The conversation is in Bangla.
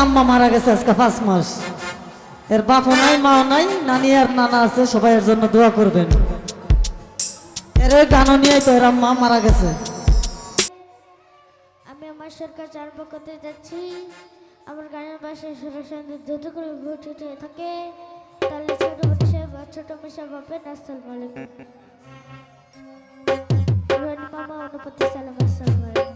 আম্মা মারা গেছে আজকে 5 মাস। এর বাপও নাই, মাও নাই, নানি আর নানা আছে, সবাই এর জন্য দোয়া করবেন। এর ওই গানও নিয়ে তো এর আম্মা মারা গেছে। আমি আমার সরকার আরম্ভ করতে যাচ্ছি। আমার গানের বাসায় সরাসরি দ্রুত করে ভোট উঠে থাকে, তাহলে ছোট মনীষা বা ছোট মনীষা বাপের আসসালামু আলাইকুম। রনি মামা অনুপতি সালাম আসসালামু আলাইকুম।